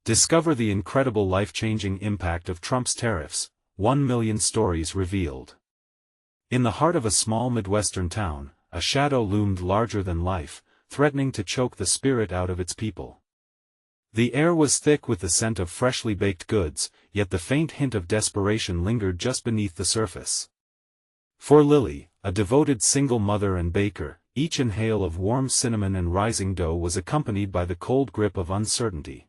Discover the incredible life-changing impact of Trump's tariffs, 1 million stories revealed. In the heart of a small Midwestern town, a shadow loomed larger than life, threatening to choke the spirit out of its people. The air was thick with the scent of freshly baked goods, yet the faint hint of desperation lingered just beneath the surface. For Lily, a devoted single mother and baker, each inhale of warm cinnamon and rising dough was accompanied by the cold grip of uncertainty.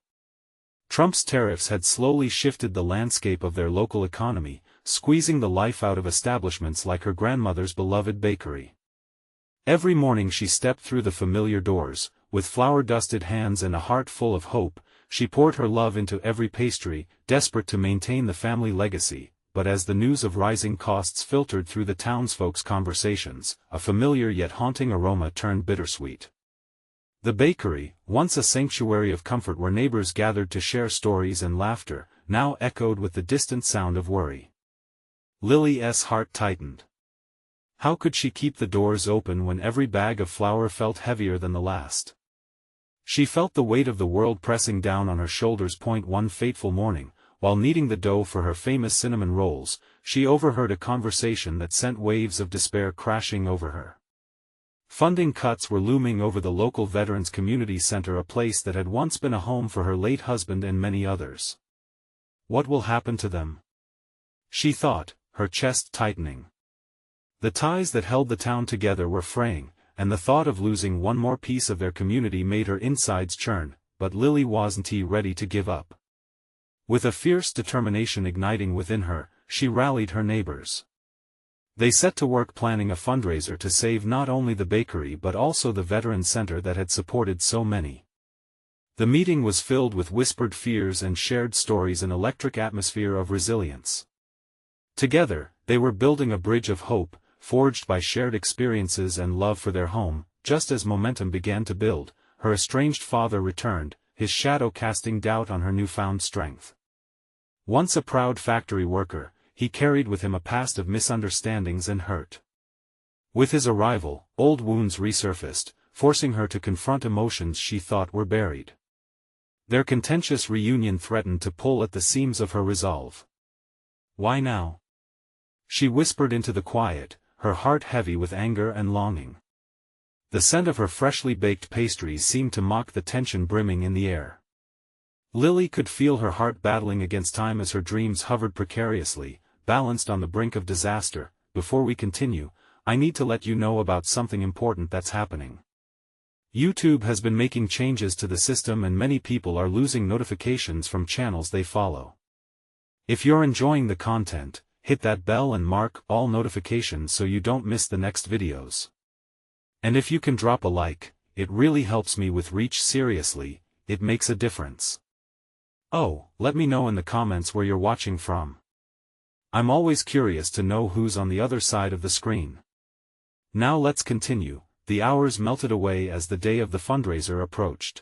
Trump's tariffs had slowly shifted the landscape of their local economy, squeezing the life out of establishments like her grandmother's beloved bakery. Every morning she stepped through the familiar doors, with flour-dusted hands and a heart full of hope. She poured her love into every pastry, desperate to maintain the family legacy. But as the news of rising costs filtered through the townsfolk's conversations, a familiar yet haunting aroma turned bittersweet. The bakery, once a sanctuary of comfort where neighbors gathered to share stories and laughter, now echoed with the distant sound of worry. Lily's heart tightened. How could she keep the doors open when every bag of flour felt heavier than the last? She felt the weight of the world pressing down on her shoulders. One fateful morning, while kneading the dough for her famous cinnamon rolls, she overheard a conversation that sent waves of despair crashing over her. Funding cuts were looming over the local Veterans Community Center, a place that had once been a home for her late husband and many others. What will happen to them? She thought, her chest tightening. The ties that held the town together were fraying, and the thought of losing one more piece of their community made her insides churn, but Lily wasn't ready to give up. With a fierce determination igniting within her, she rallied her neighbors. They set to work planning a fundraiser to save not only the bakery but also the Veterans Center that had supported so many. The meeting was filled with whispered fears and shared stories, an electric atmosphere of resilience. Together, they were building a bridge of hope, forged by shared experiences and love for their home. Just as momentum began to build, her estranged father returned, his shadow casting doubt on her newfound strength. Once a proud factory worker, he carried with him a past of misunderstandings and hurt. With his arrival, old wounds resurfaced, forcing her to confront emotions she thought were buried. Their contentious reunion threatened to pull at the seams of her resolve. Why now? She whispered into the quiet, her heart heavy with anger and longing. The scent of her freshly baked pastries seemed to mock the tension brimming in the air. Lily could feel her heart battling against time as her dreams hovered precariously, balanced on the brink of disaster. Before we continue, I need to let you know about something important that's happening. YouTube has been making changes to the system and many people are losing notifications from channels they follow. If you're enjoying the content, hit that bell and mark all notifications so you don't miss the next videos. And if you can drop a like, it really helps me with reach. Seriously, it makes a difference. Oh, let me know in the comments where you're watching from. I'm always curious to know who's on the other side of the screen. Now let's continue. The hours melted away as the day of the fundraiser approached.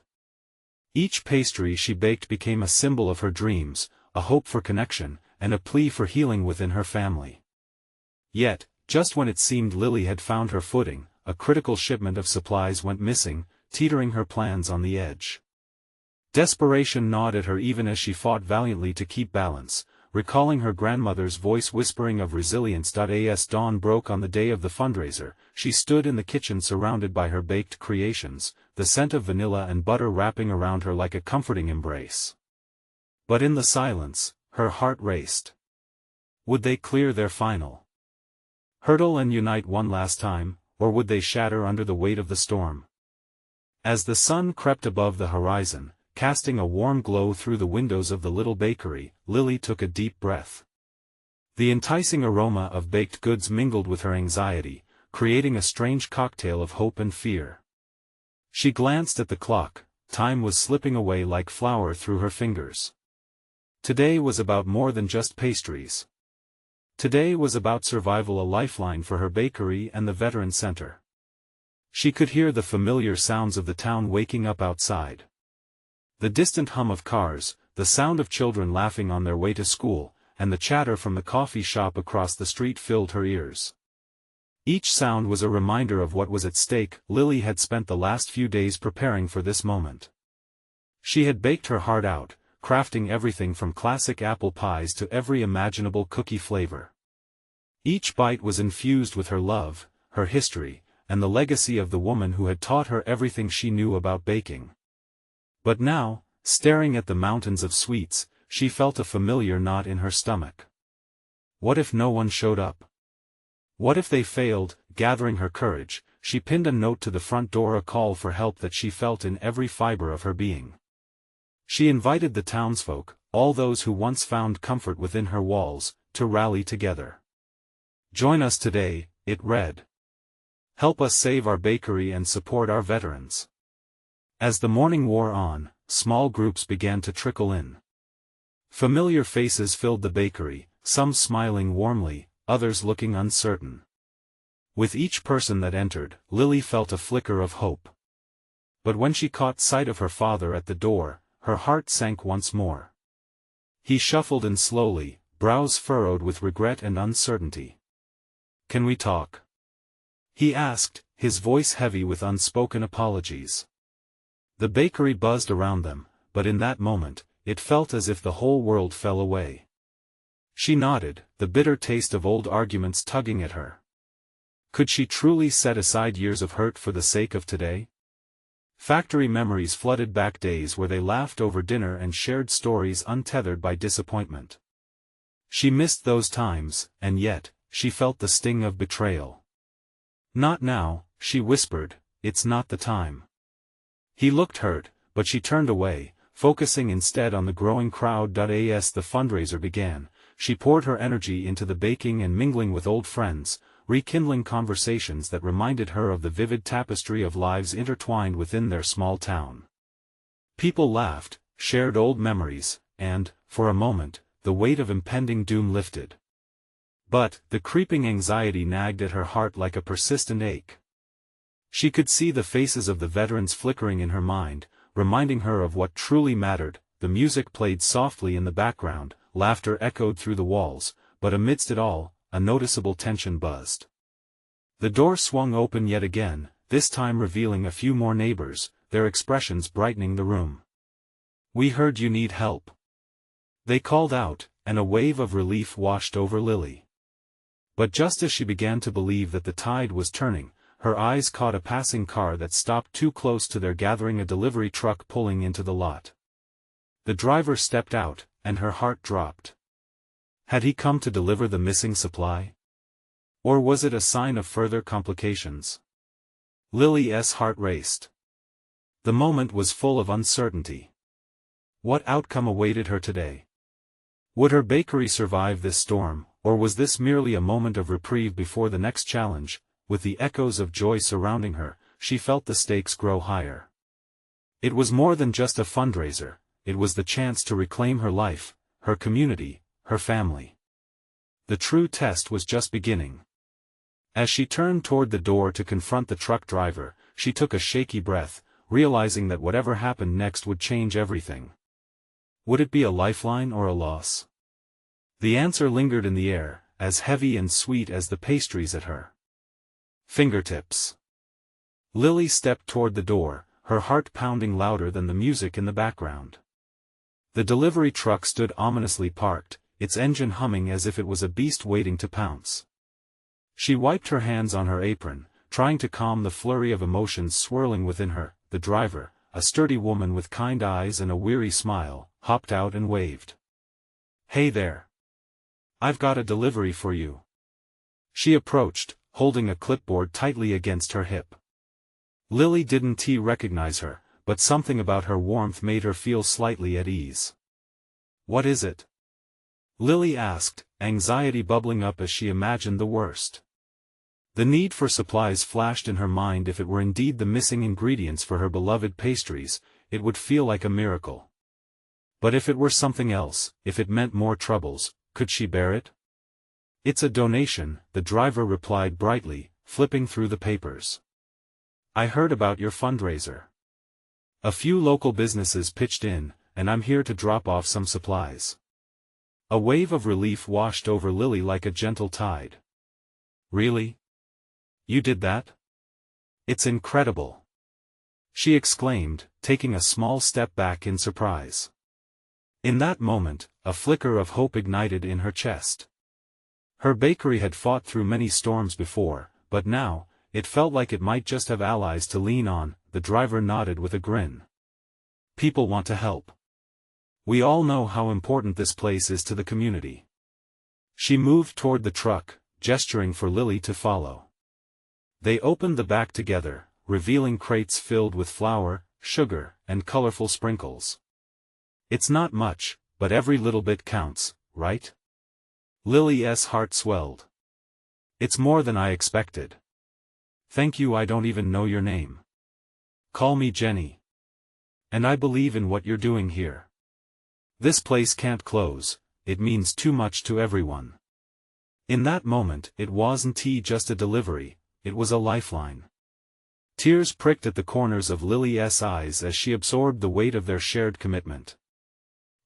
Each pastry she baked became a symbol of her dreams, a hope for connection, and a plea for healing within her family. Yet, just when it seemed Lily had found her footing, a critical shipment of supplies went missing, teetering her plans on the edge. Desperation gnawed at her even as she fought valiantly to keep balance, recalling her grandmother's voice whispering of resilience. As dawn broke on the day of the fundraiser, she stood in the kitchen surrounded by her baked creations, the scent of vanilla and butter wrapping around her like a comforting embrace. But in the silence, her heart raced. Would they clear their final hurdle and unite one last time, or would they shatter under the weight of the storm? As the sun crept above the horizon, casting a warm glow through the windows of the little bakery, Lily took a deep breath. The enticing aroma of baked goods mingled with her anxiety, creating a strange cocktail of hope and fear. She glanced at the clock. Time was slipping away like flour through her fingers. Today was about more than just pastries. Today was about survival, a lifeline for her bakery and the Veterans Center. She could hear the familiar sounds of the town waking up outside. The distant hum of cars, the sound of children laughing on their way to school, and the chatter from the coffee shop across the street filled her ears. Each sound was a reminder of what was at stake. Lily had spent the last few days preparing for this moment. She had baked her heart out, crafting everything from classic apple pies to every imaginable cookie flavor. Each bite was infused with her love, her history, and the legacy of the woman who had taught her everything she knew about baking. But now, staring at the mountains of sweets, she felt a familiar knot in her stomach. What if no one showed up? What if they failed? Gathering her courage, she pinned a note to the front door, a call for help that she felt in every fiber of her being. She invited the townsfolk, all those who once found comfort within her walls, to rally together. Join us today, it read. Help us save our bakery and support our veterans. As the morning wore on, small groups began to trickle in. Familiar faces filled the bakery, some smiling warmly, others looking uncertain. With each person that entered, Lily felt a flicker of hope. But when she caught sight of her father at the door, her heart sank once more. He shuffled in slowly, brows furrowed with regret and uncertainty. "Can we talk?" he asked, his voice heavy with unspoken apologies. The bakery buzzed around them, but in that moment, it felt as if the whole world fell away. She nodded, the bitter taste of old arguments tugging at her. Could she truly set aside years of hurt for the sake of today? Factory memories flooded back, days where they laughed over dinner and shared stories untethered by disappointment. She missed those times, and yet, she felt the sting of betrayal. "Not now," she whispered, "it's not the time." He looked hurt, but she turned away, focusing instead on the growing crowd. As the fundraiser began, she poured her energy into the baking and mingling with old friends, rekindling conversations that reminded her of the vivid tapestry of lives intertwined within their small town. People laughed, shared old memories, and, for a moment, the weight of impending doom lifted. But, the creeping anxiety nagged at her heart like a persistent ache. She could see the faces of the veterans flickering in her mind, reminding her of what truly mattered. The music played softly in the background, laughter echoed through the walls, but amidst it all, a noticeable tension buzzed. The door swung open yet again, this time revealing a few more neighbors, their expressions brightening the room. "We heard you need help," they called out, and a wave of relief washed over Lily. But just as she began to believe that the tide was turning, her eyes caught a passing car that stopped too close to their gathering, a delivery truck pulling into the lot. The driver stepped out, and her heart dropped. Had he come to deliver the missing supply? Or was it a sign of further complications? Lily's heart raced. The moment was full of uncertainty. What outcome awaited her today? Would her bakery survive this storm, or was this merely a moment of reprieve before the next challenge? With the echoes of joy surrounding her, she felt the stakes grow higher. It was more than just a fundraiser, it was the chance to reclaim her life, her community, her family. The true test was just beginning. As she turned toward the door to confront the truck driver, she took a shaky breath, realizing that whatever happened next would change everything. Would it be a lifeline or a loss? The answer lingered in the air, as heavy and sweet as the pastries at her fingertips. Lily stepped toward the door, her heart pounding louder than the music in the background. The delivery truck stood ominously parked, its engine humming as if it was a beast waiting to pounce. She wiped her hands on her apron, trying to calm the flurry of emotions swirling within her. The driver, a sturdy woman with kind eyes and a weary smile, hopped out and waved. "Hey there. I've got a delivery for you." She approached, holding a clipboard tightly against her hip. Lily didn't recognize her, but something about her warmth made her feel slightly at ease. "What is it?" Lily asked, anxiety bubbling up as she imagined the worst. The need for supplies flashed in her mind. If it were indeed the missing ingredients for her beloved pastries, it would feel like a miracle. But if it were something else, if it meant more troubles, could she bear it? "It's a donation," the driver replied brightly, flipping through the papers. "I heard about your fundraiser. A few local businesses pitched in, and I'm here to drop off some supplies." A wave of relief washed over Lily like a gentle tide. "Really? You did that? It's incredible!" she exclaimed, taking a small step back in surprise. In that moment, a flicker of hope ignited in her chest. Her bakery had fought through many storms before, but now, it felt like it might just have allies to lean on. The driver nodded with a grin. People want to help. We all know how important this place is to the community. She moved toward the truck, gesturing for Lily to follow. They opened the back together, revealing crates filled with flour, sugar, and colorful sprinkles. It's not much, but every little bit counts, right? Lily's heart swelled. It's more than I expected. Thank you. I don't even know your name. Call me Jenny. And I believe in what you're doing here. This place can't close, it means too much to everyone. In that moment, it wasn't just a delivery, it was a lifeline. Tears pricked at the corners of Lily's eyes as she absorbed the weight of their shared commitment.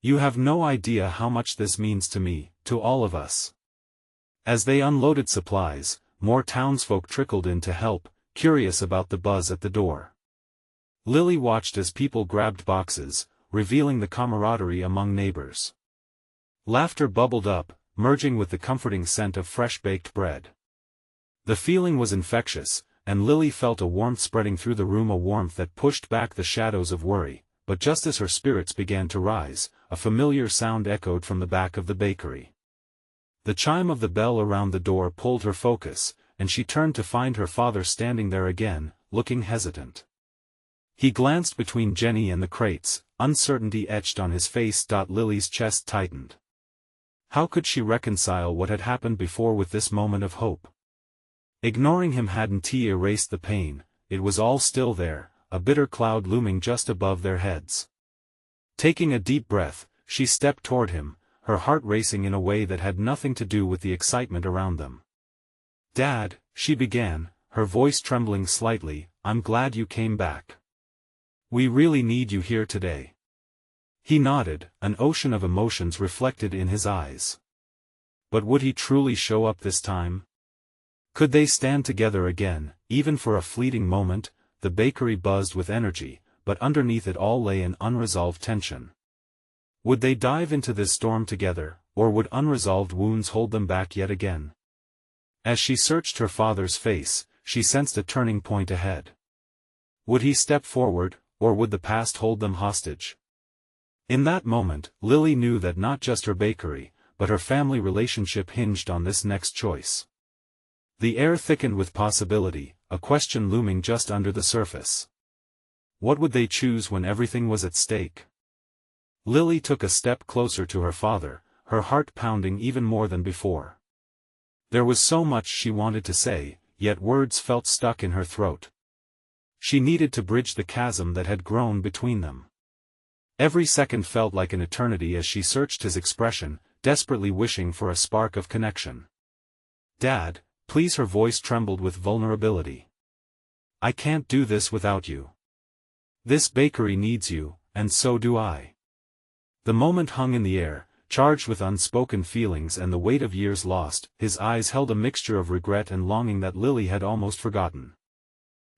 You have no idea how much this means to me, to all of us. As they unloaded supplies, more townsfolk trickled in to help, curious about the buzz at the door. Lily watched as people grabbed boxes, revealing the camaraderie among neighbors. Laughter bubbled up, merging with the comforting scent of fresh-baked bread. The feeling was infectious, and Lily felt a warmth spreading through the room, a warmth that pushed back the shadows of worry. But just as her spirits began to rise, a familiar sound echoed from the back of the bakery. The chime of the bell around the door pulled her focus, and she turned to find her father standing there again, looking hesitant. He glanced between Jenny and the crates, uncertainty etched on his face. Lily's chest tightened. How could she reconcile what had happened before with this moment of hope? Ignoring him hadn't erased the pain, it was all still there, a bitter cloud looming just above their heads. Taking a deep breath, she stepped toward him, her heart racing in a way that had nothing to do with the excitement around them. Dad, she began, her voice trembling slightly, I'm glad you came back. We really need you here today. He nodded, an ocean of emotions reflected in his eyes. But would he truly show up this time? Could they stand together again, even for a fleeting moment? The bakery buzzed with energy, but underneath it all lay an unresolved tension. Would they dive into this storm together, or would unresolved wounds hold them back yet again? As she searched her father's face, she sensed a turning point ahead. Would he step forward, or would the past hold them hostage? In that moment, Lily knew that not just her bakery, but her family relationship hinged on this next choice. The air thickened with possibility, a question looming just under the surface. What would they choose when everything was at stake? Lily took a step closer to her father, her heart pounding even more than before. There was so much she wanted to say, yet words felt stuck in her throat. She needed to bridge the chasm that had grown between them. Every second felt like an eternity as she searched his expression, desperately wishing for a spark of connection. Dad, please. Her voice trembled with vulnerability. I can't do this without you. This bakery needs you, and so do I. The moment hung in the air, charged with unspoken feelings and the weight of years lost. His eyes held a mixture of regret and longing that Lily had almost forgotten.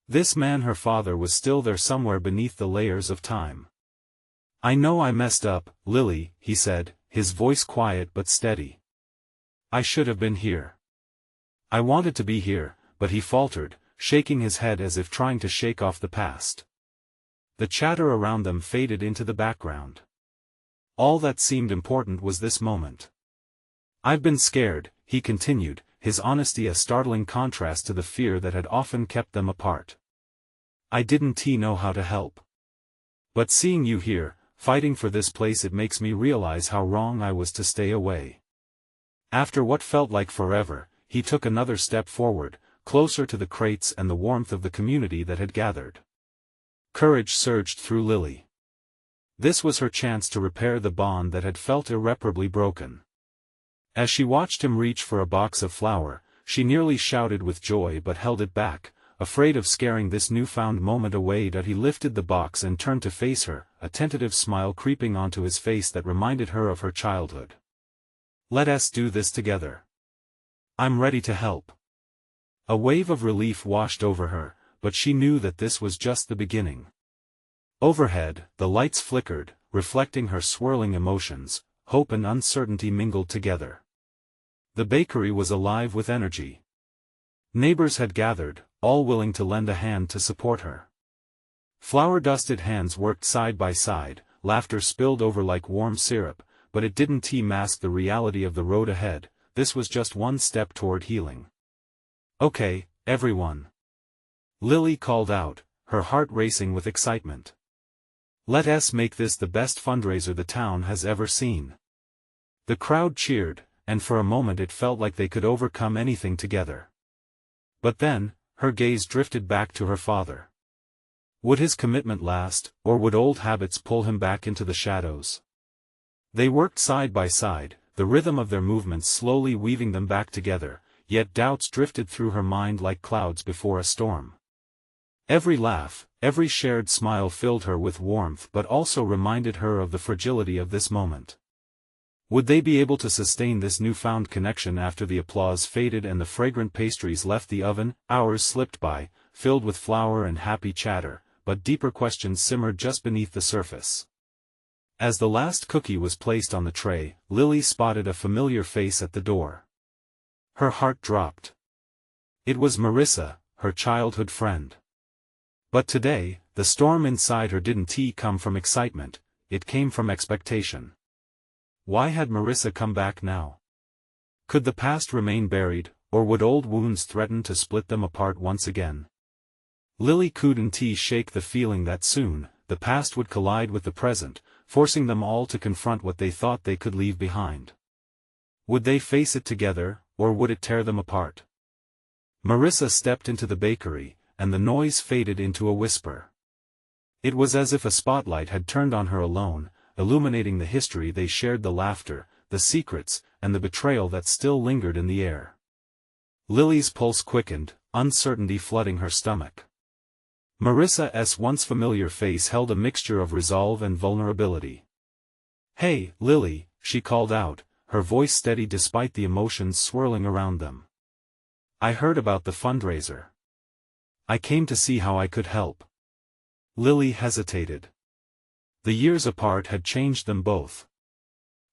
This man, her father, was still there somewhere beneath the layers of time. I know I messed up, Lily, he said, his voice quiet but steady. I should have been here. I wanted to be here, but he faltered, shaking his head as if trying to shake off the past. The chatter around them faded into the background. All that seemed important was this moment. I've been scared, he continued, his honesty a startling contrast to the fear that had often kept them apart. I didn't know how to help. But seeing you here, fighting for this place, it makes me realize how wrong I was to stay away. After what felt like forever, he took another step forward, closer to the crates and the warmth of the community that had gathered. Courage surged through Lily. This was her chance to repair the bond that had felt irreparably broken. As she watched him reach for a box of flour, she nearly shouted with joy but held it back, afraid of scaring this newfound moment away. He lifted the box and turned to face her, a tentative smile creeping onto his face that reminded her of her childhood. Let us do this together. I'm ready to help. A wave of relief washed over her, but she knew that this was just the beginning. Overhead, the lights flickered, reflecting her swirling emotions. Hope and uncertainty mingled together. The bakery was alive with energy. Neighbors had gathered, all willing to lend a hand to support her. Flour-dusted hands worked side by side, laughter spilled over like warm syrup, but it didn't mask the reality of the road ahead. This was just one step toward healing. "Okay, everyone," Lily called out, her heart racing with excitement. "Let us make this the best fundraiser the town has ever seen." The crowd cheered, and for a moment it felt like they could overcome anything together. But then, her gaze drifted back to her father. Would his commitment last, or would old habits pull him back into the shadows? They worked side by side, the rhythm of their movements slowly weaving them back together, yet doubts drifted through her mind like clouds before a storm. Every laugh, every shared smile filled her with warmth but also reminded her of the fragility of this moment. Would they be able to sustain this newfound connection after the applause faded and the fragrant pastries left the oven? Hours slipped by, filled with flour and happy chatter, but deeper questions simmered just beneath the surface. As the last cookie was placed on the tray, Lily spotted a familiar face at the door. Her heart dropped. It was Marissa, her childhood friend. But today, the storm inside her didn't come from excitement, it came from expectation. Why had Marissa come back now? Could the past remain buried, or would old wounds threaten to split them apart once again? Lily couldn't shake the feeling that soon, the past would collide with the present, forcing them all to confront what they thought they could leave behind. Would they face it together, or would it tear them apart? Marissa stepped into the bakery, and the noise faded into a whisper. It was as if a spotlight had turned on her alone, illuminating the history they shared, the laughter, the secrets, and the betrayal that still lingered in the air. Lily's pulse quickened, uncertainty flooding her stomach. Marissa's once familiar face held a mixture of resolve and vulnerability. "Hey, Lily," she called out, her voice steady despite the emotions swirling around them. "I heard about the fundraiser. I came to see how I could help." Lily hesitated. The years apart had changed them both.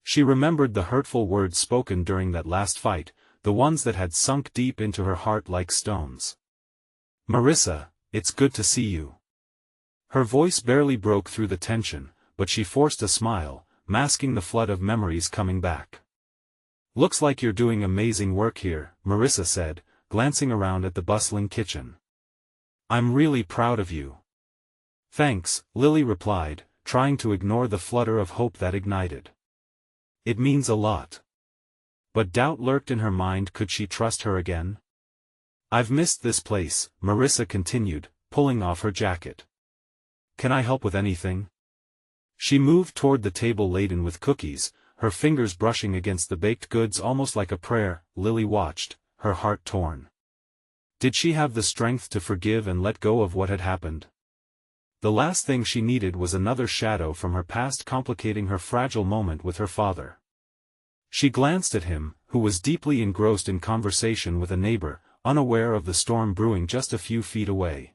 She remembered the hurtful words spoken during that last fight, the ones that had sunk deep into her heart like stones. "Marissa, it's good to see you." Her voice barely broke through the tension, but she forced a smile, masking the flood of memories coming back. "Looks like you're doing amazing work here," Marissa said, glancing around at the bustling kitchen. "I'm really proud of you." "Thanks," Lily replied, trying to ignore the flutter of hope that ignited. "It means a lot." But doubt lurked in her mind. Could she trust her again? "I've missed this place," Marissa continued, pulling off her jacket. "Can I help with anything?" She moved toward the table laden with cookies, her fingers brushing against the baked goods almost like a prayer. Lily watched, her heart torn. Did she have the strength to forgive and let go of what had happened? The last thing she needed was another shadow from her past complicating her fragile moment with her father. She glanced at him, who was deeply engrossed in conversation with a neighbor, unaware of the storm brewing just a few feet away.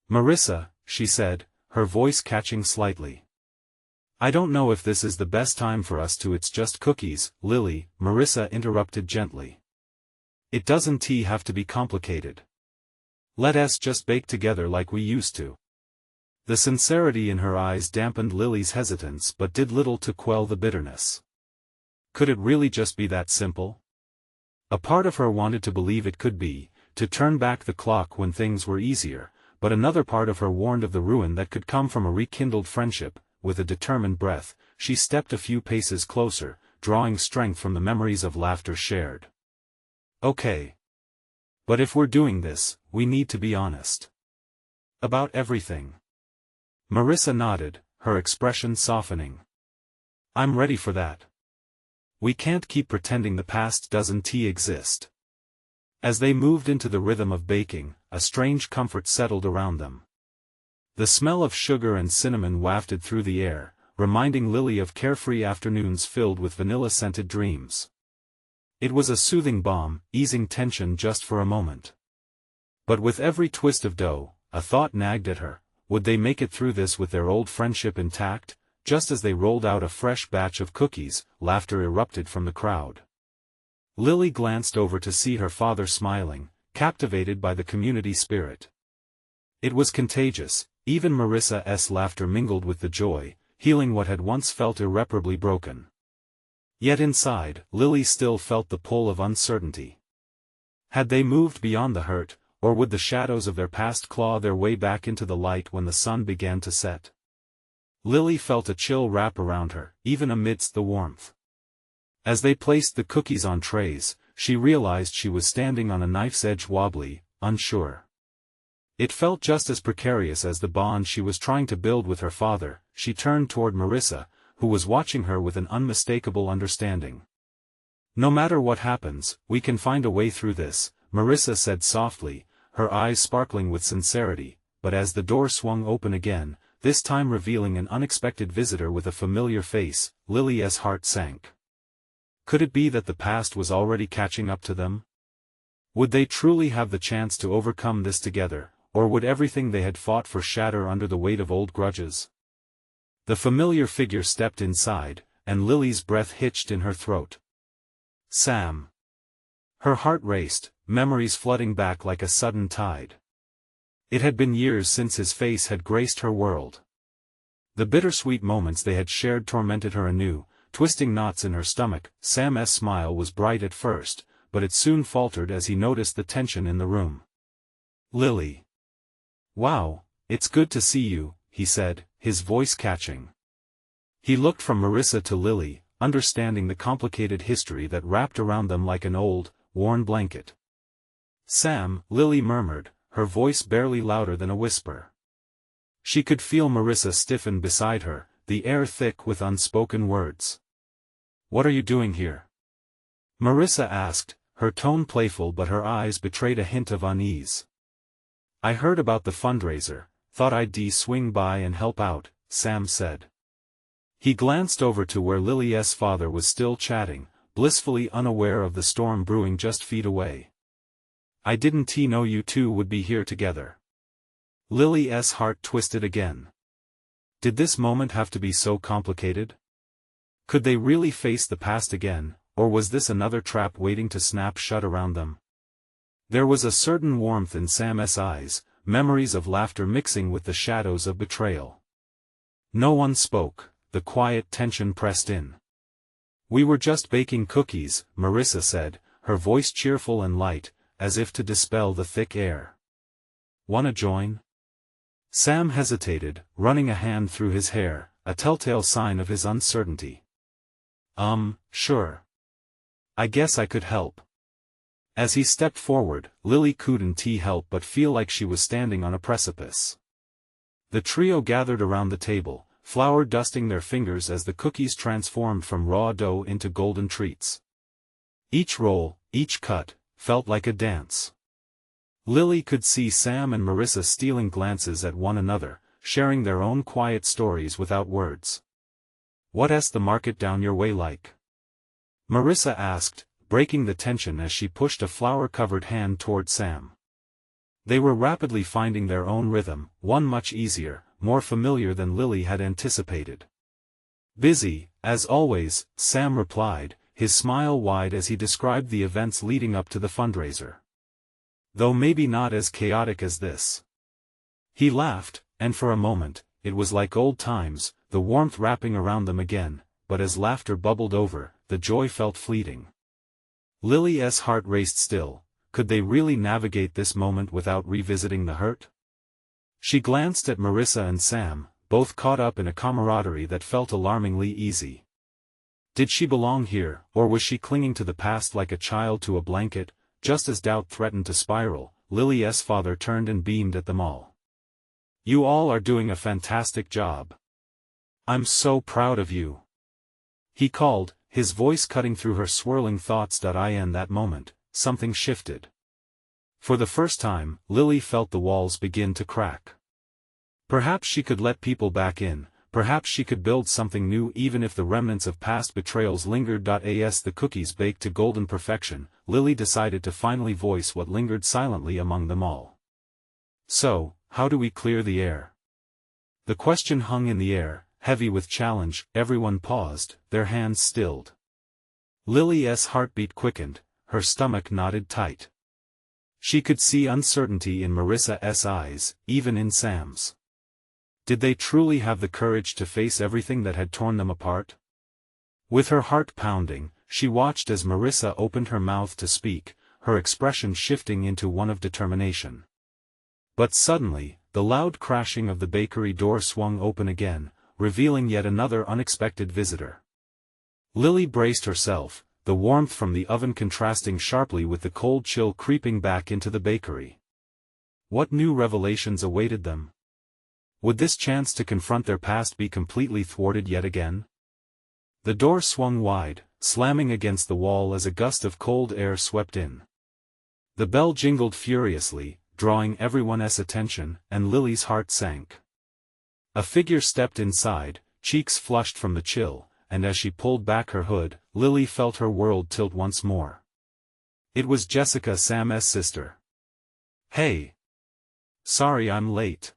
"Marissa," she said, her voice catching slightly. "I don't know if this is the best time for us to." "It's just cookies, Lily," Marissa interrupted gently. "It doesn't have to be complicated. Let us just bake together like we used to." The sincerity in her eyes dampened Lily's hesitance but did little to quell the bitterness. Could it really just be that simple? A part of her wanted to believe it could be, to turn back the clock when things were easier, but another part of her warned of the ruin that could come from a rekindled friendship. With a determined breath, she stepped a few paces closer, drawing strength from the memories of laughter shared. "Okay. But if we're doing this, we need to be honest. About everything." Marissa nodded, her expression softening. "I'm ready for that. We can't keep pretending the past doesn't exist." As they moved into the rhythm of baking, a strange comfort settled around them. The smell of sugar and cinnamon wafted through the air, reminding Lily of carefree afternoons filled with vanilla-scented dreams. It was a soothing balm, easing tension just for a moment. But with every twist of dough, a thought nagged at her: would they make it through this with their old friendship intact? just as they rolled out a fresh batch of cookies, laughter erupted from the crowd. Lily glanced over to see her father smiling, captivated by the community spirit. It was contagious, even Marissa's laughter mingled with the joy, healing what had once felt irreparably broken. Yet inside, Lily still felt the pull of uncertainty. Had they moved beyond the hurt, or would the shadows of their past claw their way back into the light when the sun began to set? Lily felt a chill wrap around her, even amidst the warmth. As they placed the cookies on trays, she realized she was standing on a knife's edge, wobbly, unsure. It felt just as precarious as the bond she was trying to build with her father. She turned toward Marissa, who was watching her with an unmistakable understanding. "No matter what happens, we can find a way through this," Marissa said softly, her eyes sparkling with sincerity, but as the door swung open again, this time revealing an unexpected visitor with a familiar face, Lily's heart sank. Could it be that the past was already catching up to them? Would they truly have the chance to overcome this together, or would everything they had fought for shatter under the weight of old grudges? The familiar figure stepped inside, and Lily's breath hitched in her throat. Sam. Her heart raced, memories flooding back like a sudden tide. It had been years since his face had graced her world. The bittersweet moments they had shared tormented her anew, twisting knots in her stomach. Sam's smile was bright at first, but it soon faltered as he noticed the tension in the room. "Lily. Wow, it's good to see you," he said, his voice catching. He looked from Marissa to Lily, understanding the complicated history that wrapped around them like an old, worn blanket. "Sam," Lily murmured, her voice barely louder than a whisper. She could feel Marissa stiffen beside her, the air thick with unspoken words. "What are you doing here?" Marissa asked, her tone playful but her eyes betrayed a hint of unease. "I heard about the fundraiser, thought I'd swing by and help out," Sam said. He glanced over to where Lily's father was still chatting, blissfully unaware of the storm brewing just feet away. "I didn't know you two would be here together." Lily's heart twisted again. Did this moment have to be so complicated? Could they really face the past again, or was this another trap waiting to snap shut around them? There was a certain warmth in Sam's eyes, memories of laughter mixing with the shadows of betrayal. No one spoke, the quiet tension pressed in. "We were just baking cookies," Marissa said, her voice cheerful and light, as if to dispel the thick air. "Wanna join?" Sam hesitated, running a hand through his hair, a telltale sign of his uncertainty. Sure. I guess I could help." As he stepped forward, Lily couldn't help but feel like she was standing on a precipice. The trio gathered around the table, flour dusting their fingers as the cookies transformed from raw dough into golden treats. Each roll, each cut, felt like a dance. Lily could see Sam and Marissa stealing glances at one another, sharing their own quiet stories without words. "What's the market down your way like?" Marissa asked, breaking the tension as she pushed a flour-covered hand toward Sam. They were rapidly finding their own rhythm, one much easier, more familiar than Lily had anticipated. "Busy, as always," Sam replied, his smile wide as he described the events leading up to the fundraiser. "Though maybe not as chaotic as this." He laughed, and for a moment, it was like old times, the warmth wrapping around them again, but as laughter bubbled over, the joy felt fleeting. Lily's heart raced still. Could they really navigate this moment without revisiting the hurt? She glanced at Marissa and Sam, both caught up in a camaraderie that felt alarmingly easy. Did she belong here, or was she clinging to the past like a child to a blanket? Just as doubt threatened to spiral, Lily's father turned and beamed at them all. "You all are doing a fantastic job. I'm so proud of you," he called, his voice cutting through her swirling thoughts. In that moment, something shifted. For the first time, Lily felt the walls begin to crack. Perhaps she could let people back in, perhaps she could build something new even if the remnants of past betrayals lingered. As the cookies baked to golden perfection, Lily decided to finally voice what lingered silently among them all. "So, how do we clear the air?" The question hung in the air, heavy with challenge. Everyone paused, their hands stilled. Lily's heartbeat quickened, her stomach knotted tight. She could see uncertainty in Marissa's eyes, even in Sam's. Did they truly have the courage to face everything that had torn them apart? With her heart pounding, she watched as Marissa opened her mouth to speak, her expression shifting into one of determination. But suddenly, the loud crashing of the bakery door swung open again, revealing yet another unexpected visitor. Lily braced herself, the warmth from the oven contrasting sharply with the cold chill creeping back into the bakery. What new revelations awaited them? Would this chance to confront their past be completely thwarted yet again? The door swung wide, slamming against the wall as a gust of cold air swept in. The bell jingled furiously, drawing everyone's attention, and Lily's heart sank. A figure stepped inside, cheeks flushed from the chill, and as she pulled back her hood, Lily felt her world tilt once more. It was Jessica, Sam's sister. "Hey! Sorry I'm late.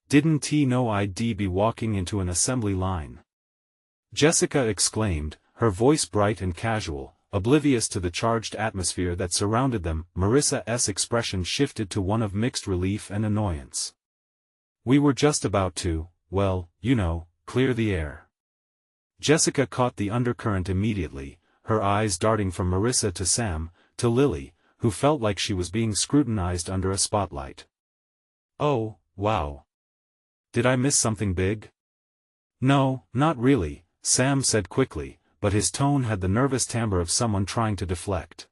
Didn't he know I'd be walking into an assembly line?" Jessica exclaimed, her voice bright and casual, oblivious to the charged atmosphere that surrounded them. Marissa's expression shifted to one of mixed relief and annoyance. "We were just about to, well, you know, clear the air." Jessica caught the undercurrent immediately, her eyes darting from Marissa to Sam, to Lily, who felt like she was being scrutinized under a spotlight. "Oh, wow. Did I miss something big?" "No, not really," Sam said quickly, but his tone had the nervous timbre of someone trying to deflect.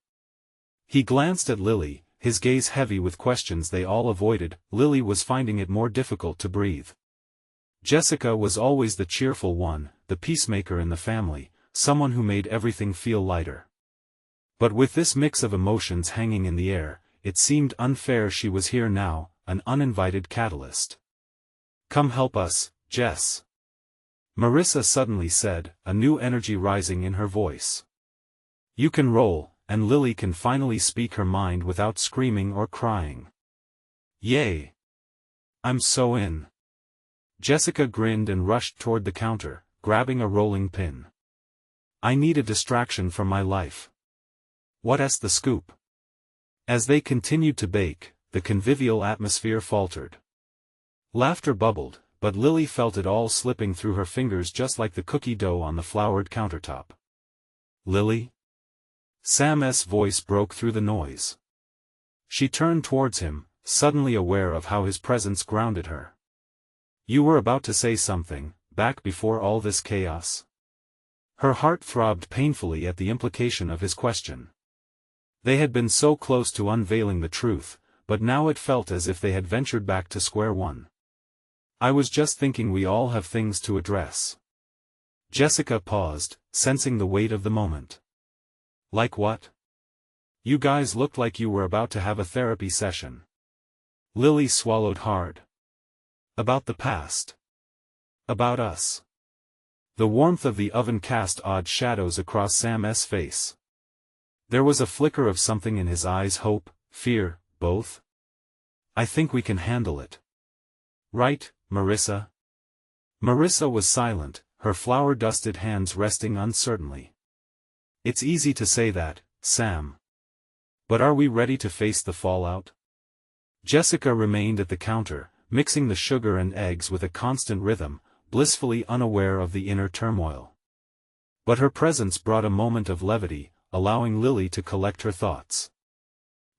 He glanced at Lily, his gaze heavy with questions they all avoided. Lily was finding it more difficult to breathe. Jessica was always the cheerful one, the peacemaker in the family, someone who made everything feel lighter. But with this mix of emotions hanging in the air, it seemed unfair she was here now, an uninvited catalyst. "Come help us, Jess," Marissa suddenly said, a new energy rising in her voice. "You can roll, and Lily can finally speak her mind without screaming or crying." "Yay! I'm so in." Jessica grinned and rushed toward the counter, grabbing a rolling pin. "I need a distraction from my life." "What's the scoop?" As they continued to bake, the convivial atmosphere faltered. Laughter bubbled, but Lily felt it all slipping through her fingers just like the cookie dough on the floured countertop. "Lily?" Sam's voice broke through the noise. She turned towards him, suddenly aware of how his presence grounded her. "You were about to say something, back before all this chaos?" Her heart throbbed painfully at the implication of his question. They had been so close to unveiling the truth, but now it felt as if they had ventured back to square one. "I was just thinking we all have things to address." Jessica paused, sensing the weight of the moment. "Like what?" "You guys looked like you were about to have a therapy session." Lily swallowed hard. "About the past. About us." The warmth of the oven cast odd shadows across Sam's face. There was a flicker of something in his eyes, hope, fear, both. "I think we can handle it. Right, Marissa?" Marissa was silent, her flour-dusted hands resting uncertainly. "It's easy to say that, Sam. But are we ready to face the fallout?" Jessica remained at the counter, mixing the sugar and eggs with a constant rhythm, blissfully unaware of the inner turmoil. But her presence brought a moment of levity, allowing Lily to collect her thoughts.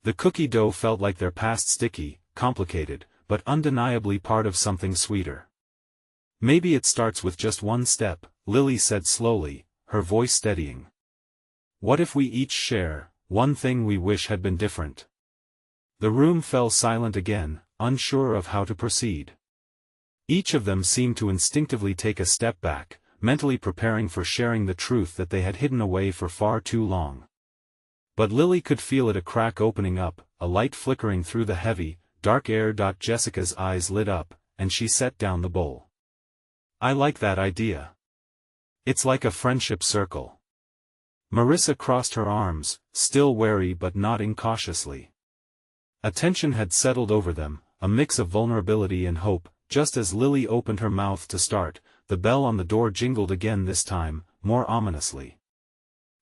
The cookie dough felt like their past, sticky, complicated, but undeniably part of something sweeter. "Maybe it starts with just one step," Lily said slowly, her voice steadying. "What if we each share one thing we wish had been different?" The room fell silent again, unsure of how to proceed. Each of them seemed to instinctively take a step back, mentally preparing for sharing the truth that they had hidden away for far too long. But Lily could feel it, a crack opening up, a light flickering through the heavy, dark air. Jessica's eyes lit up, and she set down the bowl. "I like that idea. It's like a friendship circle." Marissa crossed her arms, still wary but nodding cautiously. A tension had settled over them, a mix of vulnerability and hope. Just as Lily opened her mouth to start, the bell on the door jingled again, this time, more ominously.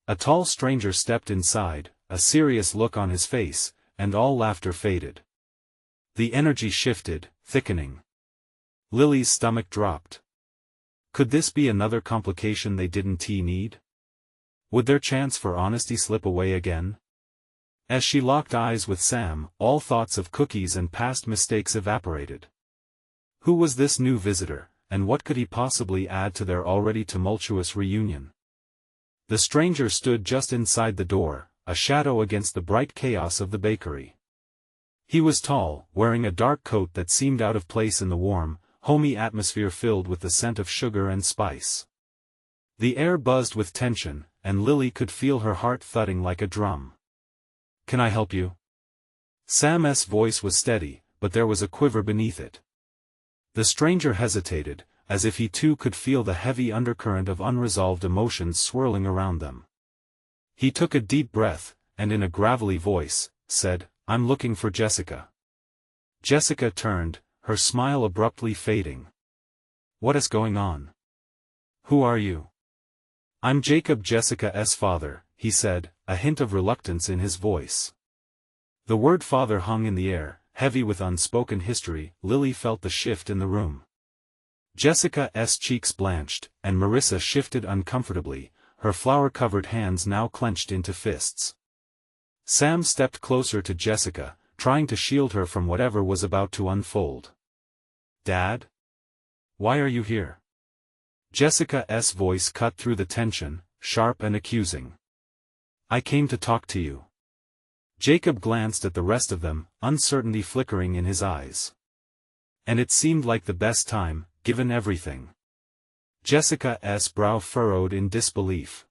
A tall stranger stepped inside, a serious look on his face, and all laughter faded. The energy shifted, thickening. Lily's stomach dropped. Could this be another complication they didn't need? Would their chance for honesty slip away again? As she locked eyes with Sam, all thoughts of cookies and past mistakes evaporated. Who was this new visitor, and what could he possibly add to their already tumultuous reunion? The stranger stood just inside the door, a shadow against the bright chaos of the bakery. He was tall, wearing a dark coat that seemed out of place in the warm, homey atmosphere filled with the scent of sugar and spice. The air buzzed with tension, and Lily could feel her heart thudding like a drum. "Can I help you?" Sam's voice was steady, but there was a quiver beneath it. The stranger hesitated, as if he too could feel the heavy undercurrent of unresolved emotions swirling around them. He took a deep breath, and in a gravelly voice, said, "I'm looking for Jessica." Jessica turned, her smile abruptly fading. "What is going on? Who are you?" "I'm Jacob, Jessica's father," he said, a hint of reluctance in his voice. The word father hung in the air, heavy with unspoken history. Lily felt the shift in the room. Jessica's cheeks blanched, and Marissa shifted uncomfortably, her flour-covered hands now clenched into fists. Sam stepped closer to Jessica, trying to shield her from whatever was about to unfold. "Dad? Why are you here?" Jessica's voice cut through the tension, sharp and accusing. "I came to talk to you." Jacob glanced at the rest of them, uncertainty flickering in his eyes. "And it seemed like the best time, given everything." Jessica's brow furrowed in disbelief.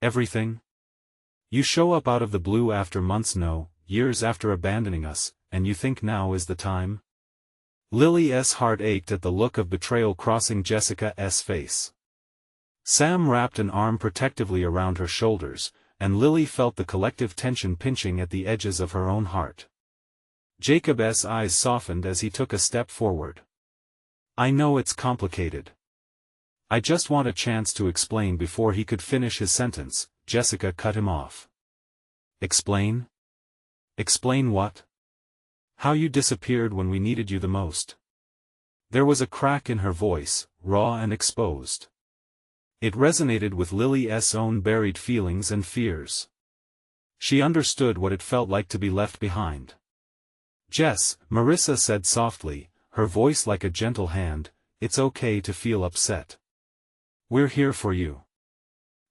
"Everything? You show up out of the blue after months, no, years after abandoning us, and you think now is the time?" Lily's heart ached at the look of betrayal crossing Jessica's face. Sam wrapped an arm protectively around her shoulders, and Lily felt the collective tension pinching at the edges of her own heart. Jacob's eyes softened as he took a step forward. "I know it's complicated. I just want a chance to explain." Before he could finish his sentence, Jessica cut him off. "Explain? Explain what?" "How you disappeared when we needed you the most." There was a crack in her voice, raw and exposed. It resonated with Lily's own buried feelings and fears. She understood what it felt like to be left behind. "Jess," Marissa said softly, her voice like a gentle hand, "it's okay to feel upset. We're here for you."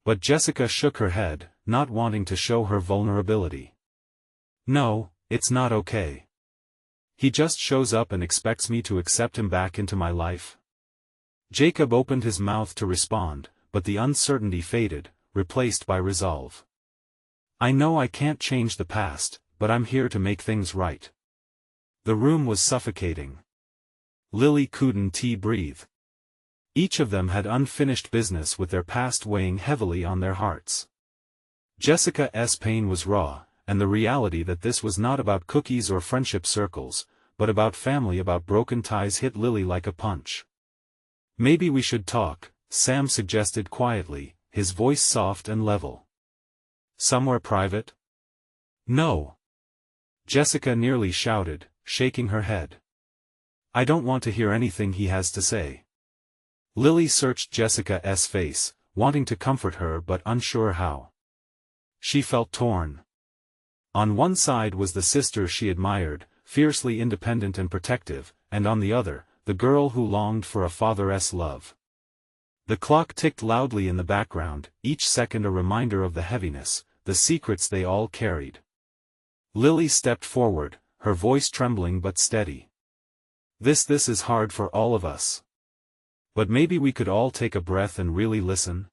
But Jessica shook her head, not wanting to show her vulnerability. "No, it's not okay. He just shows up and expects me to accept him back into my life." Jacob opened his mouth to respond, but the uncertainty faded, replaced by resolve. "I know I can't change the past, but I'm here to make things right." The room was suffocating. Lily couldn't breathe. Each of them had unfinished business with their past weighing heavily on their hearts. Jessica's pain was raw, and the reality that this was not about cookies or friendship circles, but about family, about broken ties, hit Lily like a punch. "Maybe we should talk," Sam suggested quietly, his voice soft and level. "Somewhere private?" "No." Jessica nearly shouted, shaking her head. "I don't want to hear anything he has to say." Lily searched Jessica's face, wanting to comfort her but unsure how. She felt torn. On one side was the sister she admired, fiercely independent and protective, and on the other, the girl who longed for a father's love. The clock ticked loudly in the background, each second a reminder of the heaviness, the secrets they all carried. Lily stepped forward, her voice trembling but steady. This is hard for all of us. But maybe we could all take a breath and really listen?"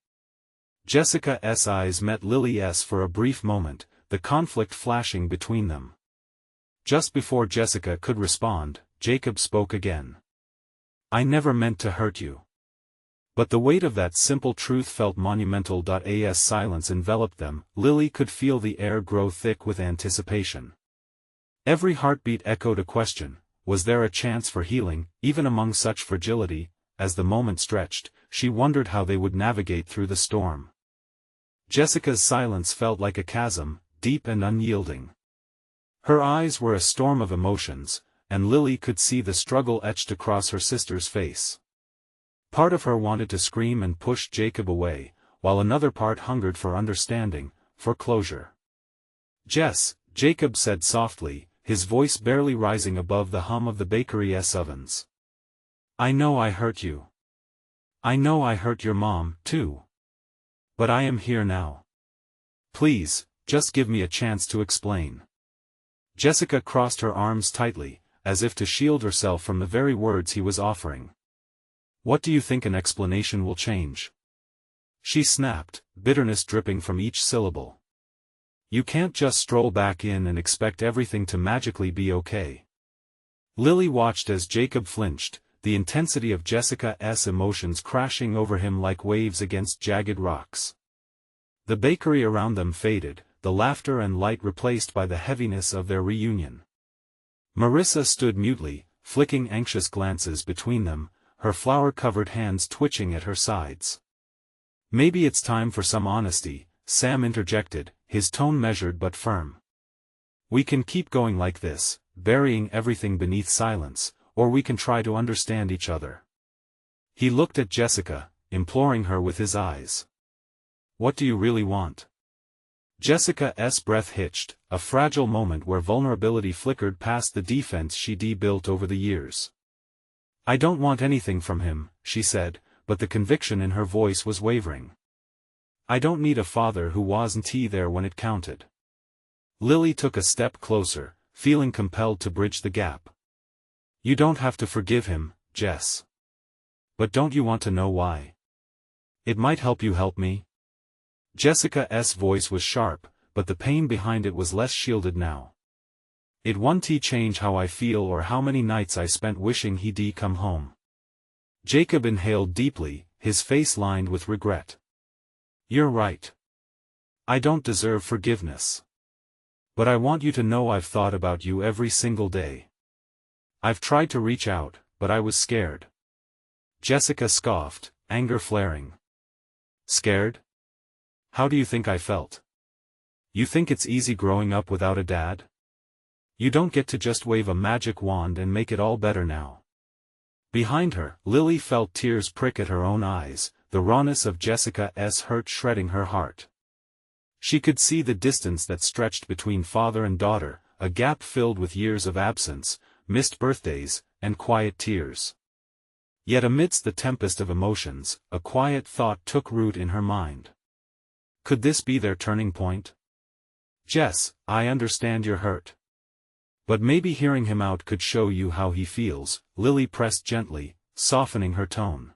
Jessica's eyes met Lily's for a brief moment, the conflict flashing between them. Just before Jessica could respond, Jacob spoke again. "I never meant to hurt you." But the weight of that simple truth felt monumental. As silence enveloped them, Lily could feel the air grow thick with anticipation. Every heartbeat echoed a question: was there a chance for healing, even among such fragility? as the moment stretched, she wondered how they would navigate through the storm. Jessica's silence felt like a chasm, deep and unyielding. Her eyes were a storm of emotions, and Lily could see the struggle etched across her sister's face. Part of her wanted to scream and push Jacob away, while another part hungered for understanding, for closure. "Jess," Jacob said softly, his voice barely rising above the hum of the bakery's ovens. "I know I hurt you. I know I hurt your mom, too. But I am here now. Please, just give me a chance to explain." Jessica crossed her arms tightly, as if to shield herself from the very words he was offering. "What do you think an explanation will change?" she snapped, bitterness dripping from each syllable. "You can't just stroll back in and expect everything to magically be okay." Lily watched as Jacob flinched, the intensity of Jessica's emotions crashing over him like waves against jagged rocks. The bakery around them faded, the laughter and light replaced by the heaviness of their reunion. Marissa stood mutely, flicking anxious glances between them, her flour-covered hands twitching at her sides. "Maybe it's time for some honesty," Sam interjected, his tone measured but firm. "We can keep going like this, burying everything beneath silence, or we can try to understand each other." He looked at Jessica, imploring her with his eyes. "What do you really want?" Jessica's breath hitched, a fragile moment where vulnerability flickered past the defense she'd built over the years. "I don't want anything from him," she said, but the conviction in her voice was wavering. "I don't need a father who wasn't there when it counted." Lily took a step closer, feeling compelled to bridge the gap. "You don't have to forgive him, Jess. But don't you want to know why? It might help you help me." Jessica's voice was sharp, but the pain behind it was less shielded now. "It won't change how I feel or how many nights I spent wishing he'd come home." Jacob inhaled deeply, his face lined with regret. "You're right. I don't deserve forgiveness. But I want you to know I've thought about you every single day. I've tried to reach out, but I was scared." Jessica scoffed, anger flaring. "Scared? How do you think I felt? You think it's easy growing up without a dad? You don't get to just wave a magic wand and make it all better now." Behind her, Lily felt tears prick at her own eyes, the rawness of Jessica's hurt shredding her heart. She could see the distance that stretched between father and daughter, a gap filled with years of absence, missed birthdays, and quiet tears. Yet amidst the tempest of emotions, a quiet thought took root in her mind. Could this be their turning point? "Jess, I understand you're hurt. But maybe hearing him out could show you how he feels," Lily pressed gently, softening her tone.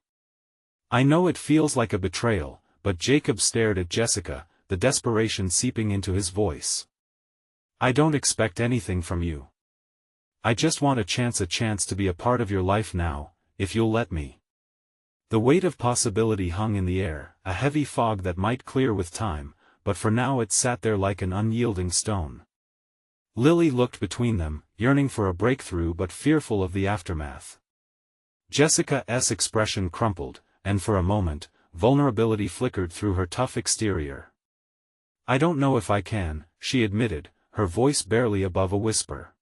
"I know it feels like a betrayal," but Jacob stared at Jessica, the desperation seeping into his voice. "I don't expect anything from you. I just want a chance to be a part of your life now, if you'll let me." The weight of possibility hung in the air, a heavy fog that might clear with time, but for now it sat there like an unyielding stone. Lily looked between them, yearning for a breakthrough but fearful of the aftermath. Jessica's expression crumpled, and for a moment, vulnerability flickered through her tough exterior. "I don't know if I can," she admitted, her voice barely above a whisper.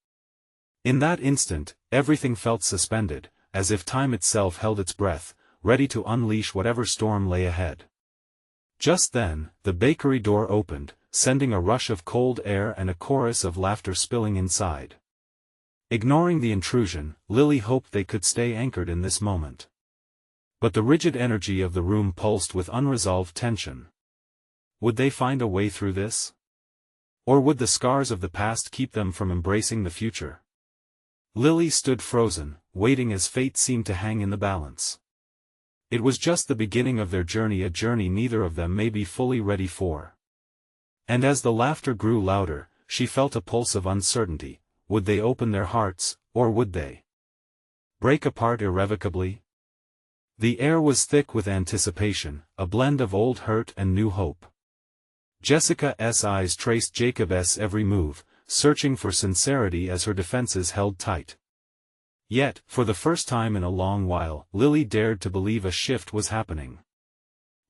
In that instant, everything felt suspended, as if time itself held its breath, ready to unleash whatever storm lay ahead. Just then, the bakery door opened, sending a rush of cold air and a chorus of laughter spilling inside. Ignoring the intrusion, Lily hoped they could stay anchored in this moment. But the rigid energy of the room pulsed with unresolved tension. Would they find a way through this? Or would the scars of the past keep them from embracing the future? Lily stood frozen, waiting as fate seemed to hang in the balance. It was just the beginning of their journey, a journey neither of them may be fully ready for. And as the laughter grew louder, she felt a pulse of uncertainty. Would they open their hearts, or would they break apart irrevocably? The air was thick with anticipation, a blend of old hurt and new hope. Jessica's eyes traced Jacob's every move, searching for sincerity as her defenses held tight. Yet, for the first time in a long while, Lily dared to believe a shift was happening.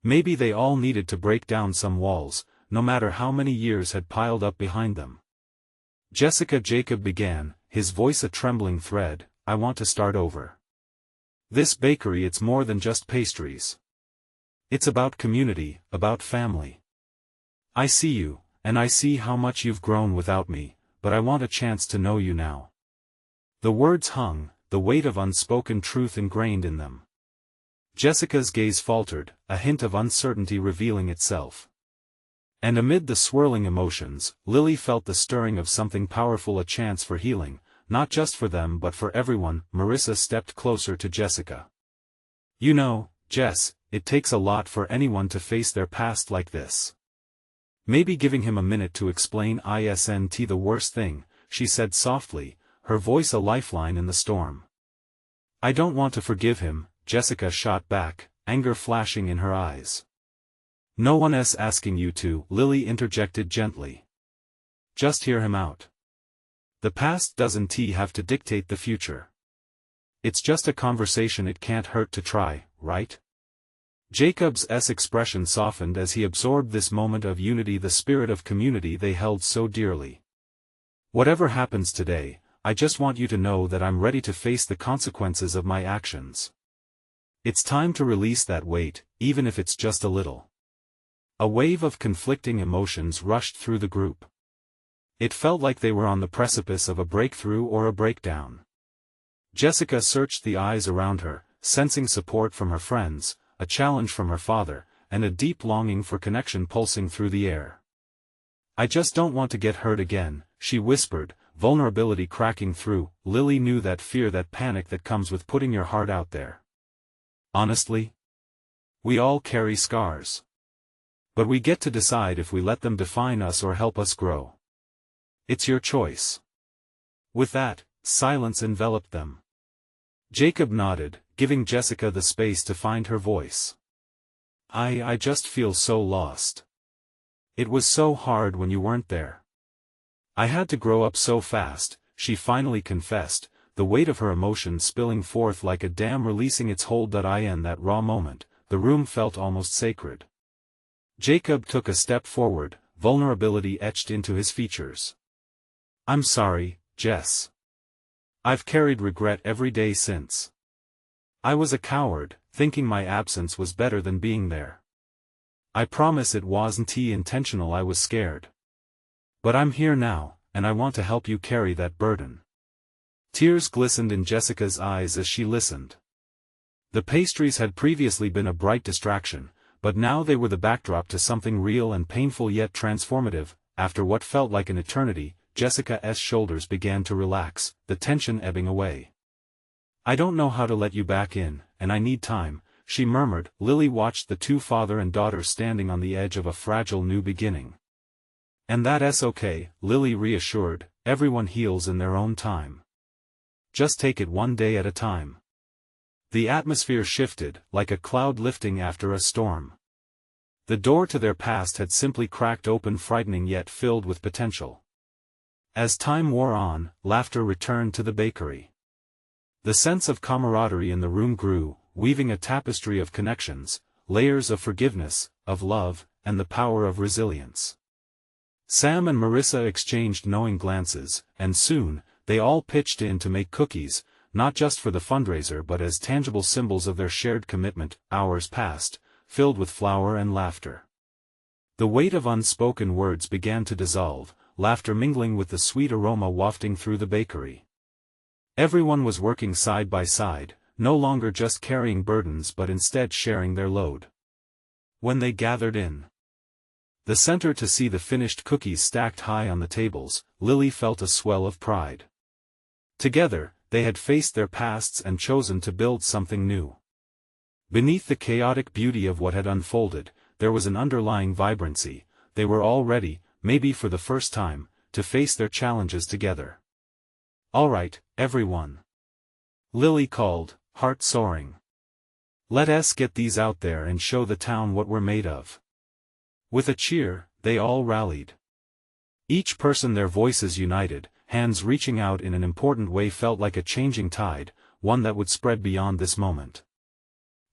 Maybe they all needed to break down some walls, no matter how many years had piled up behind them. Jessica, Jacob began, his voice a trembling thread, I want to start over. This bakery, it's more than just pastries. It's about community, about family. I see you, and I see how much you've grown without me, but I want a chance to know you now. The words hung, the weight of unspoken truth ingrained in them. Jessica's gaze faltered, a hint of uncertainty revealing itself. And amid the swirling emotions, Lily felt the stirring of something powerful, a chance for healing, not just for them but for everyone. Marissa stepped closer to Jessica. You know, Jess, it takes a lot for anyone to face their past like this. Maybe giving him a minute to explain isn't the worst thing, she said softly, her voice a lifeline in the storm. I don't want to forgive him, Jessica shot back, anger flashing in her eyes. No one's asking you to, Lily interjected gently. Just hear him out. The past doesn't have to dictate the future. It's just a conversation, it can't hurt to try, right? Jacob's expression softened as he absorbed this moment of unity, the spirit of community they held so dearly. Whatever happens today, I just want you to know that I'm ready to face the consequences of my actions. It's time to release that weight, even if it's just a little. A wave of conflicting emotions rushed through the group. It felt like they were on the precipice of a breakthrough or a breakdown. Jessica searched the eyes around her, sensing support from her friends, a challenge from her father, and a deep longing for connection pulsing through the air. I just don't want to get hurt again, she whispered, vulnerability cracking through. Lily knew that fear, that panic that comes with putting your heart out there. Honestly? We all carry scars. But we get to decide if we let them define us or help us grow. It's your choice. With that, silence enveloped them. Jacob nodded, giving Jessica the space to find her voice. I just feel so lost. It was so hard when you weren't there. I had to grow up so fast, she finally confessed, the weight of her emotions spilling forth like a dam releasing its hold. In that raw moment, the room felt almost sacred. Jacob took a step forward, vulnerability etched into his features. I'm sorry, Jess. I've carried regret every day since. I was a coward, thinking my absence was better than being there. I promise it wasn't intentional, I was scared. But I'm here now, and I want to help you carry that burden. Tears glistened in Jessica's eyes as she listened. The pastries had previously been a bright distraction, but now they were the backdrop to something real and painful yet transformative. After what felt like an eternity, Jessica's shoulders began to relax, the tension ebbing away. I don't know how to let you back in, and I need time, she murmured. Lily watched the two father and daughter standing on the edge of a fragile new beginning. And that's okay, Lily reassured, everyone heals in their own time. Just take it one day at a time. The atmosphere shifted, like a cloud lifting after a storm. The door to their past had simply cracked open, frightening yet filled with potential. As time wore on, laughter returned to the bakery. The sense of camaraderie in the room grew, weaving a tapestry of connections, layers of forgiveness, of love, and the power of resilience. Sam and Marissa exchanged knowing glances, and soon, they all pitched in to make cookies, not just for the fundraiser but as tangible symbols of their shared commitment. Hours passed, filled with flour and laughter. The weight of unspoken words began to dissolve, laughter mingling with the sweet aroma wafting through the bakery. Everyone was working side by side, no longer just carrying burdens but instead sharing their load. When they gathered in the center to see the finished cookies stacked high on the tables, Lily felt a swell of pride. Together, they had faced their pasts and chosen to build something new. Beneath the chaotic beauty of what had unfolded, there was an underlying vibrancy. They were all ready, maybe for the first time, to face their challenges together. All right, everyone. Lily called, heart soaring. Let's get these out there and show the town what we're made of. With a cheer, they all rallied. Each person their voices united, hands reaching out in an important way felt like a changing tide, one that would spread beyond this moment.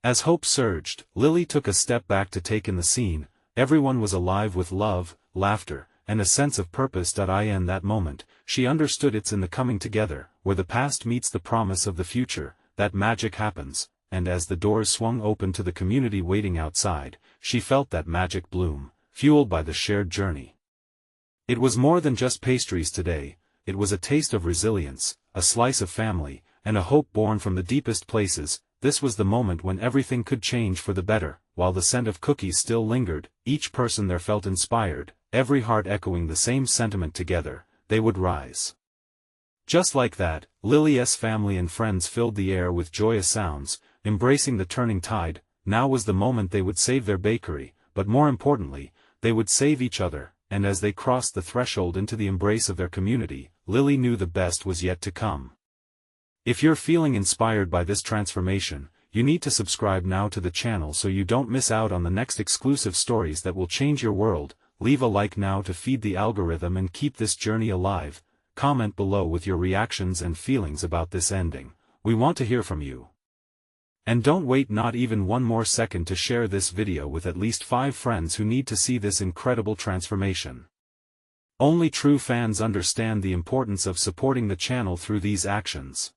As hope surged, Lily took a step back to take in the scene. Everyone was alive with love, laughter, and a sense of purpose. In that moment, she understood it's in the coming together, where the past meets the promise of the future, that magic happens, and as the doors swung open to the community waiting outside, she felt that magic bloom, fueled by the shared journey. It was more than just pastries today, it was a taste of resilience, a slice of family, and a hope born from the deepest places. This was the moment when everything could change for the better. While the scent of cookies still lingered, each person there felt inspired, every heart echoing the same sentiment. Together, they would rise. Just like that, Lily's family and friends filled the air with joyous sounds, embracing the turning tide. Now was the moment they would save their bakery, but more importantly, they would save each other, and as they crossed the threshold into the embrace of their community, Lily knew the best was yet to come. If you're feeling inspired by this transformation, you need to subscribe now to the channel so you don't miss out on the next exclusive stories that will change your world. Leave a like now to feed the algorithm and keep this journey alive. Comment below with your reactions and feelings about this ending. We want to hear from you. And don't wait not even one more second to share this video with at least 5 friends who need to see this incredible transformation. Only true fans understand the importance of supporting the channel through these actions.